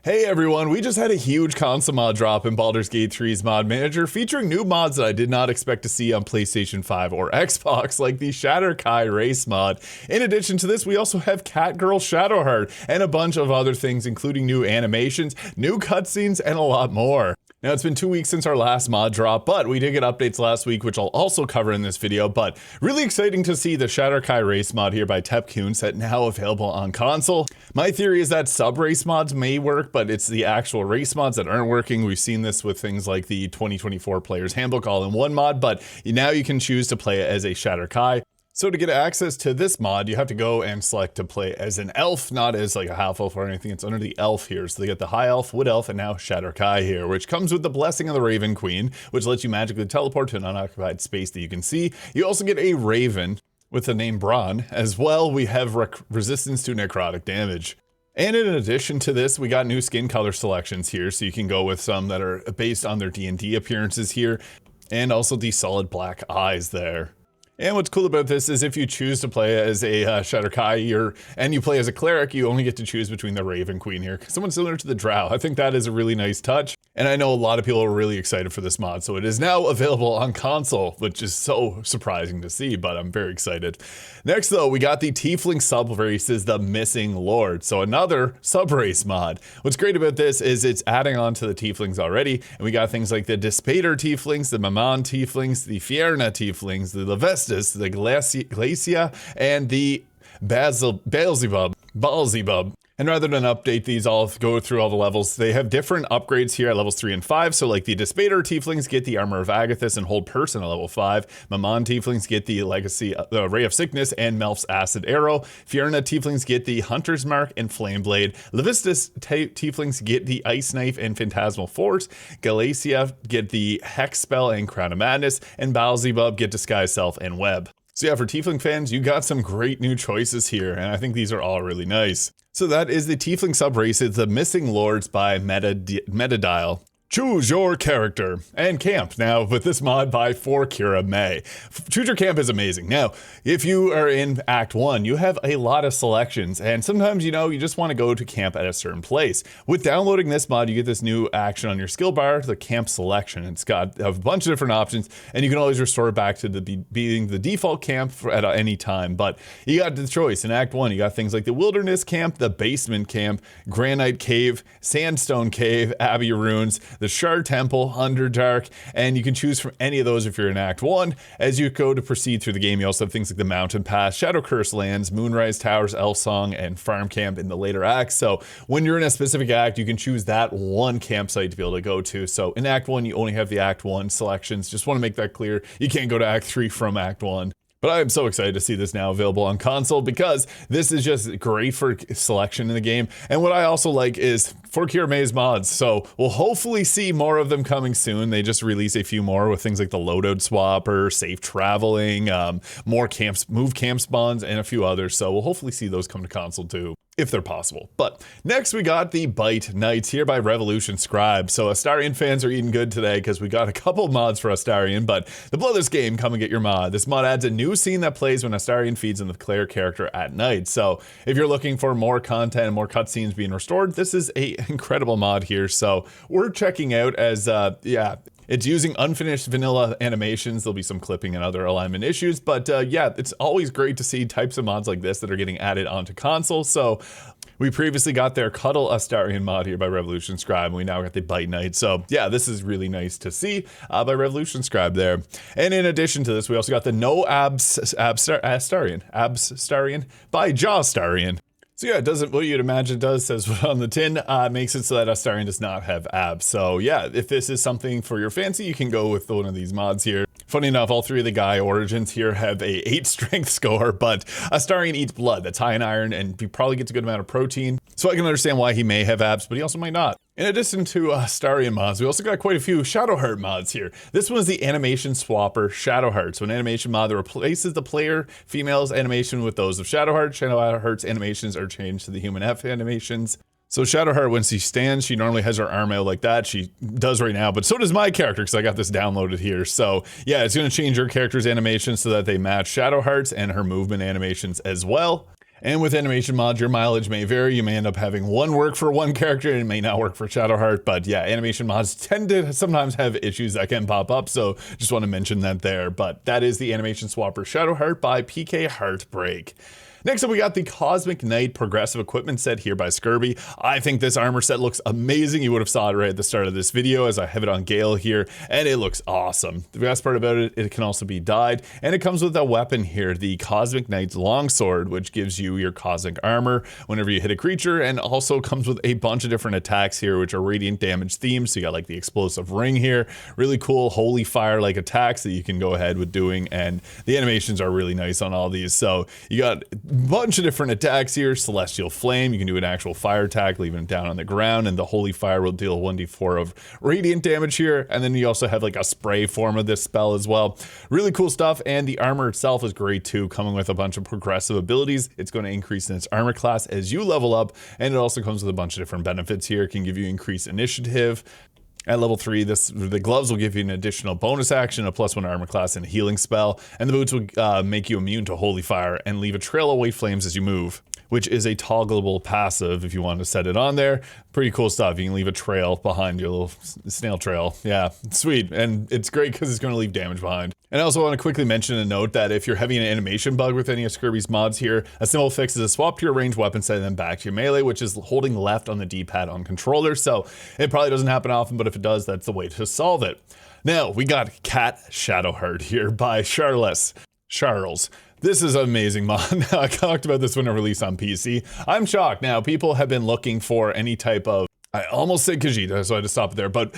Hey everyone, we just had a huge console mod drop in Baldur's Gate 3's mod manager featuring new mods that I did not expect to see on PlayStation 5 or Xbox, like the Shadar-Kai race mod. In addition to this, we also have Catgirl Shadowheart and a bunch of other things, including new animations, new cutscenes, and a lot more. Now, it's been 2 weeks since our last mod drop, but we did get updates last week, which I'll also cover in this video, but really exciting to see the Shadar-Kai race mod here by Tepcoon set now available on console. My theory is that sub-race mods may work, but it's the actual race mods that aren't working. We've seen this with things like the 2024 Player's Handbook all-in-one mod, but now you can choose to play it as a Shadar-Kai. So to get access to this mod, you have to go and select to play as an elf, not as like a half elf or anything. It's under the elf here. So they get the high elf, wood elf, and now Shadar-Kai here, which comes with the blessing of the Raven Queen, which lets you magically teleport to an unoccupied space that you can see. You also get a raven with the name Bron. As well, we have resistance to necrotic damage. And in addition to this, we got new skin color selections here, so you can go with some that are based on their D&D appearances here, and also the solid black eyes there. And what's cool about this is if you choose to play as a Shadar-Kai and you play as a cleric, you only get to choose between the Raven Queen here. Someone similar to the Drow. I think that is a really nice touch. And I know a lot of people are really excited for this mod. So it is now available on console, which is so surprising to see, but I'm very excited. Next though, we got the Tiefling Subraces, the Missing Lord. So another sub-race mod. What's great about this is it's adding on to the Tieflings already. And we got things like the Despater Tieflings, the Maman Tieflings, the Fiamma Tieflings, the Levestus, the Glacia, and the Beelzebub. And rather than update these, I'll go through all the levels. They have different upgrades here at levels 3 and 5. So like the Despater Tieflings get the Armor of Agathis and Hold Person at level 5. Maman Tieflings get the Legacy, the Ray of Sickness and Melf's Acid Arrow. Fiamma Tieflings get the Hunter's Mark and Flame Blade. Levistus Tieflings get the Ice Knife and Phantasmal Force. Glacia get the Hex Spell and Crown of Madness. And Beelzebub get Disguise Self and Web. So yeah, for Tiefling fans, you got some great new choices here, and I think these are all really nice. So that is the Tiefling Subraces, the Missing Lords by Metadial. Choose your character and camp now with this mod by Kira May. Choose your camp is amazing. Now, if you are in Act 1, you have a lot of selections, and sometimes, you just want to go to camp at a certain place. With downloading this mod, you get this new action on your skill bar, the camp selection. It's got a bunch of different options, and you can always restore it back to being the default camp at any time. But you got the choice. In Act 1, you got things like the Wilderness Camp, the Basement Camp, Granite Cave, Sandstone Cave, Abbey Ruins, the Shard Temple, Underdark, and you can choose from any of those if you're in Act 1. As you go to proceed through the game, you also have things like the Mountain Pass, Shadow Curse Lands, Moonrise Towers, Elf Song, and Farm Camp in the later acts. So when you're in a specific act, you can choose that one campsite to be able to go to. So in Act 1, you only have the Act 1 selections. Just want to make that clear. You can't go to Act 3 from Act 1. But I am so excited to see this now available on console because this is just great for selection in the game. And what I also like is Kira May's mods. So we'll hopefully see more of them coming soon. They just released a few more with things like the loadout swapper, safe traveling, more camps, move camp spawns, and a few others. So we'll hopefully see those come to console too, if they're possible. But next we got the Bite Knights here by Revolution Scribe. So Astarion fans are eating good today because we got a couple mods for Astarion, but the Bloodless game, come and get your mod. This mod adds a new scene that plays when Astarion feeds on the player character at night. So if you're looking for more content and more cutscenes being restored, this is a incredible mod here. So we're checking out as, it's using unfinished vanilla animations. There'll be some clipping and other alignment issues, but yeah, it's always great to see types of mods like this that are getting added onto console. So we previously got their Cuddle Astarion mod here by Revolution Scribe, and we now got the Bite Knight. So yeah, this is really nice to see by Revolution Scribe there. And in addition to this, we also got the No Abs Astarion by Jaw Astarion. So yeah, it doesn't what you'd imagine it does, says on the tin, makes it so that Astarion does not have abs. So yeah, if this is something for your fancy, you can go with one of these mods here. Funny enough, all three of the guy origins here have a 8 strength score, but Astarion eats blood that's high in iron and he probably gets a good amount of protein. So I can understand why he may have abs, but he also might not. In addition to Astarion mods, we also got quite a few Shadowheart mods here. This one is the animation swapper Shadowheart. So an animation mod that replaces the player female's animation with those of Shadowheart. Shadowheart's animations are changed to the human F animations. So Shadowheart, when she stands, she normally has her arm out like that. She does right now, but so does my character because I got this downloaded here. So yeah, it's going to change your character's animations so that they match Shadowheart's and her movement animations as well. And with animation mods, your mileage may vary. You may end up having one work for one character and it may not work for Shadowheart. But yeah, animation mods tend to sometimes have issues that can pop up. So just want to mention that there. But that is the animation swapper Shadowheart by PK Heartbreak. Next up, we got the Cosmic Knight Progressive Equipment set here by Skirby. I think this armor set looks amazing. You would have saw it right at the start of this video as I have it on Gale here, and it looks awesome. The best part about it, it can also be dyed, and it comes with a weapon here, the Cosmic Knight's Longsword, which gives you your cosmic armor whenever you hit a creature, and also comes with a bunch of different attacks here, which are radiant damage themed. So you got like the explosive ring here, really cool holy fire-like attacks that you can go ahead with doing, and the animations are really nice on all these. So you got bunch of different attacks here. Celestial Flame, you can do an actual fire attack, leaving it down on the ground, and the Holy Fire will deal 1d4 of radiant damage here. And then you also have like a spray form of this spell as well. Really cool stuff, and the armor itself is great too, coming with a bunch of progressive abilities. It's going to increase in its armor class as you level up, and it also comes with a bunch of different benefits here. It can give you increased initiative. At level 3, the gloves will give you an additional bonus action, a +1 armor class, and a healing spell. And the boots will make you immune to holy fire and leave a trail of white flames as you move, which is a toggleable passive if you want to set it on there. Pretty cool stuff. You can leave a trail behind your little snail trail. Yeah, sweet. And it's great because it's going to leave damage behind. And I also want to quickly mention and note that if you're having an animation bug with any of Skirby's mods here, a simple fix is to swap to your ranged weapon set and then back to your melee, which is holding left on the D-pad on controller. So it probably doesn't happen often, but if it does, that's the way to solve it. Now, we got Cat Shadowheart here by Charles. This is an amazing mod. I talked about this when it released on PC. I'm shocked. Now, people have been looking for any type of, I almost said Khajiit, so I had to stop there, but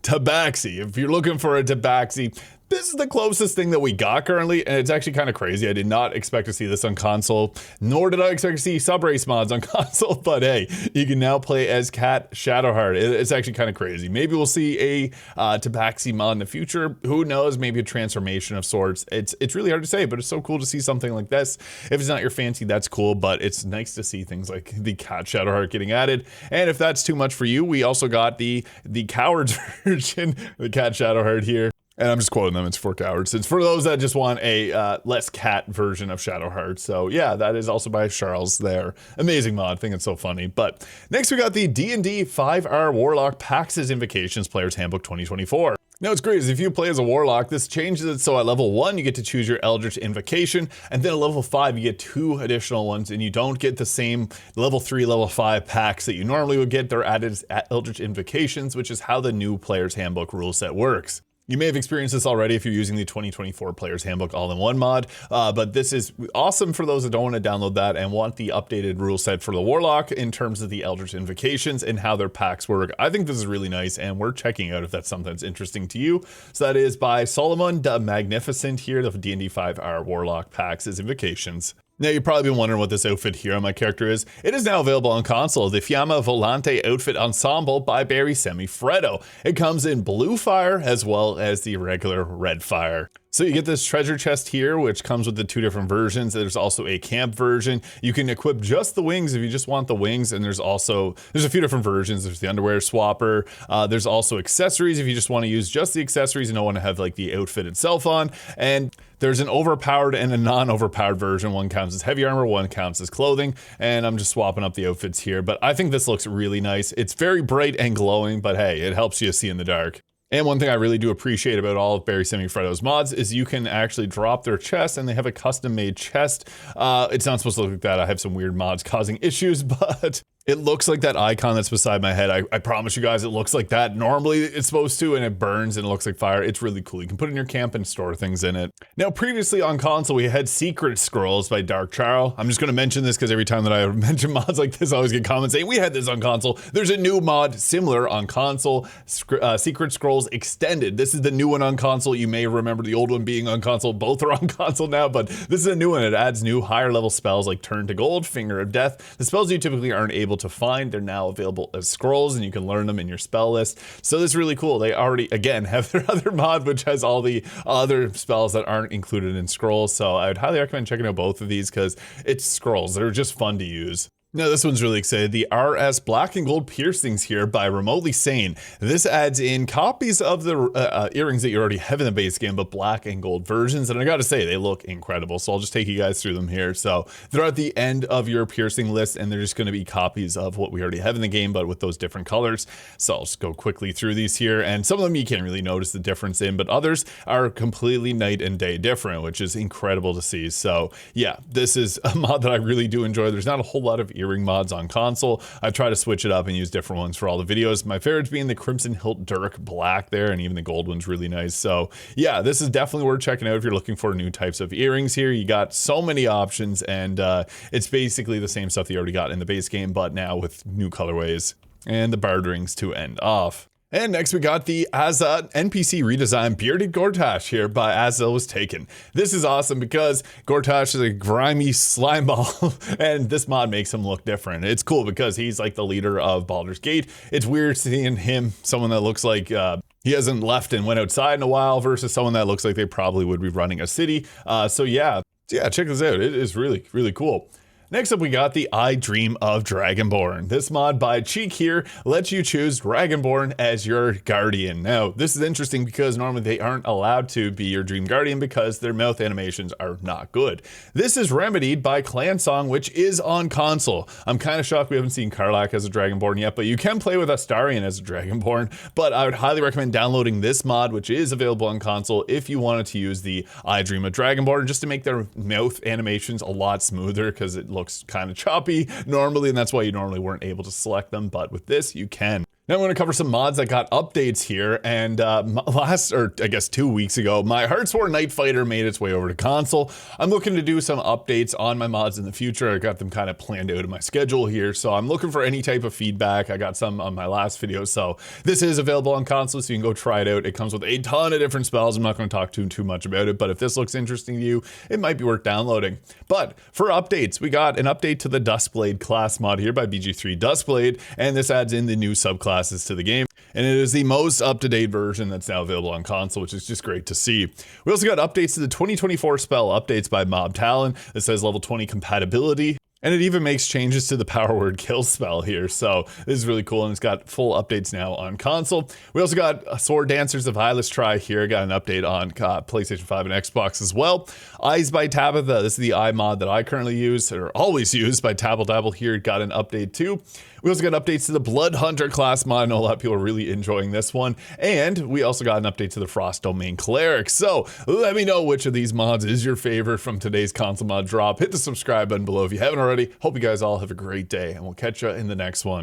Tabaxi. If you're looking for a Tabaxi, this is the closest thing that we got currently, and it's actually kind of crazy. I did not expect to see this on console, nor did I expect to see Subrace mods on console, but hey, you can now play as Cat Shadowheart. It's actually kind of crazy. Maybe we'll see a Tabaxi mod in the future. Who knows? Maybe a transformation of sorts. It's really hard to say, but it's so cool to see something like this. If it's not your fancy, that's cool, but it's nice to see things like the Cat Shadowheart getting added. And if that's too much for you, we also got the Cowards version, the Cat Shadowheart here. And I'm just quoting them, it's for cowards. It's for those that just want a less cat version of Shadowheart. So yeah, that is also by Charles there. Amazing mod, I think it's so funny. But next we got the D&D 5R Warlock Pax's Invocations Player's Handbook 2024. Now what's great is if you play as a Warlock, this changes it so at level 1 you get to choose your Eldritch Invocation, and then at level 5 you get 2 additional ones, and you don't get the same level 3, level 5 packs that you normally would get. They're added as Eldritch Invocations, which is how the new Player's Handbook rule set works. You may have experienced this already if you're using the 2024 Player's Handbook All-in-One mod, but this is awesome for those that don't want to download that and want the updated rule set for the Warlock in terms of the Eldritch Invocations and how their packs work. I think this is really nice, and we're checking out if that's something that's interesting to you. So that is by Solomon the Magnificent here, the D&D 5R Warlock Packs as Invocations. Now, you've probably been wondering what this outfit here on my character is. It is now available on console, the Fiamma Volante Outfit Ensemble by Barry Semifreddo. It comes in blue fire as well as the regular red fire. So you get this treasure chest here, which comes with the 2 different versions. There's also a camp version. You can equip just the wings if you just want the wings, and there's a few different versions. There's the underwear swapper. There's also accessories if you just want to use just the accessories and don't want to have like the outfit itself on. And there's an overpowered and a non-overpowered version. One counts as heavy armor, one counts as clothing, and I'm just swapping up the outfits here. But I think this looks really nice. It's very bright and glowing, but hey, it helps you see in the dark. And one thing I really do appreciate about all of Barry Semifreddo's mods is you can actually drop their chest, and they have a custom-made chest. It's not supposed to look like that. I have some weird mods causing issues, but it looks like that icon that's beside my head. I promise you guys, it looks like that. Normally it's supposed to, and it burns and it looks like fire. It's really cool. You can put it in your camp and store things in it. Now, previously on console, we had Secret Scrolls by Dark Charl. I'm just going to mention this because every time that I mention mods like this, I always get comments saying, we had this on console. There's a new mod similar on console, Secret Scrolls Extended. This is the new one on console. You may remember the old one being on console. Both are on console now, but this is a new one. It adds new higher level spells like Turn to Gold, Finger of Death. The spells you typically aren't able to find, they're now available as scrolls, and you can learn them in your spell list. So this is really cool. They already, again, have their other mod, which has all the other spells that aren't included in scrolls. So I would highly recommend checking out both of these because it's scrolls. They're just fun to use. Now, this one's really excited. The RS Black and Gold piercings here by Remotely Sane. This adds in copies of the earrings that you already have in the base game, but black and gold versions. And I gotta say, they look incredible. So I'll just take you guys through them here. So they're at the end of your piercing list, and they're just gonna be copies of what we already have in the game, but with those different colors. So I'll just go quickly through these here. And some of them you can't really notice the difference in, but others are completely night and day different, which is incredible to see. So yeah, this is a mod that I really do enjoy. There's not a whole lot of earring mods on console. I try to switch it up and use different ones for all the videos. My favorites being the Crimson Hilt Dirk black there, and even the gold one's really nice. So yeah, this is definitely worth checking out if you're looking for new types of earrings here. You got so many options, and it's basically the same stuff you already got in the base game, but now with new colorways and the barred rings to end off. And next we got the Azza NPC redesign Bearded Gortash here by Azza Was Taken. This is awesome because Gortash is a grimy slime ball and this mod makes him look different. It's cool because he's like the leader of Baldur's Gate. It's weird seeing him, someone that looks like he hasn't left and went outside in a while versus someone that looks like they probably would be running a city. So yeah, check this out. It is really, really cool. Next up, we got the I Dream of Dragonborn. This mod by Cheek here lets you choose Dragonborn as your guardian. Now, this is interesting because normally they aren't allowed to be your dream guardian because their mouth animations are not good. This is remedied by Clan Song, which is on console. I'm kind of shocked we haven't seen Karlach as a Dragonborn yet, but you can play with Astarion as a Dragonborn. But I would highly recommend downloading this mod, which is available on console, if you wanted to use the I Dream of Dragonborn, just to make their mouth animations a lot smoother because it looks kind of choppy normally, and that's why you normally weren't able to select them, but with this you can. Now I'm going to cover some mods that got updates here, and 2 weeks ago, my Heartsworn Night Fighter made its way over to console. I'm looking to do some updates on my mods in the future. I got them kind of planned out in my schedule here, so I'm looking for any type of feedback. I got some on my last video, so this is available on console, so you can go try it out. It comes with a ton of different spells. I'm not going to talk too much about it, but if this looks interesting to you, it might be worth downloading. But for updates, we got an update to the Duskblade class mod here by BG3 Duskblade, and this adds in the new subclass to the game, and it is the most up-to-date version that's now available on console, which is just great to see. We also got updates to the 2024 spell updates by Mob Talon that says level 20 compatibility. And it even makes changes to the power word kill spell here. So this is really cool. And it's got full updates now on console. We also got Sword Dancers of Hylas Try here. Got an update on PlayStation 5 and Xbox as well. Eyes by Tabitha. This is the eye mod that I currently use, or always use, by Tabble Dabble here. Got an update too. We also got updates to the Blood Hunter class mod. I know a lot of people are really enjoying this one. And we also got an update to the Frost Domain Cleric. So let me know which of these mods is your favorite from today's console mod drop. Hit the subscribe button below if you haven't already. Hope you guys all have a great day, and we'll catch you in the next one.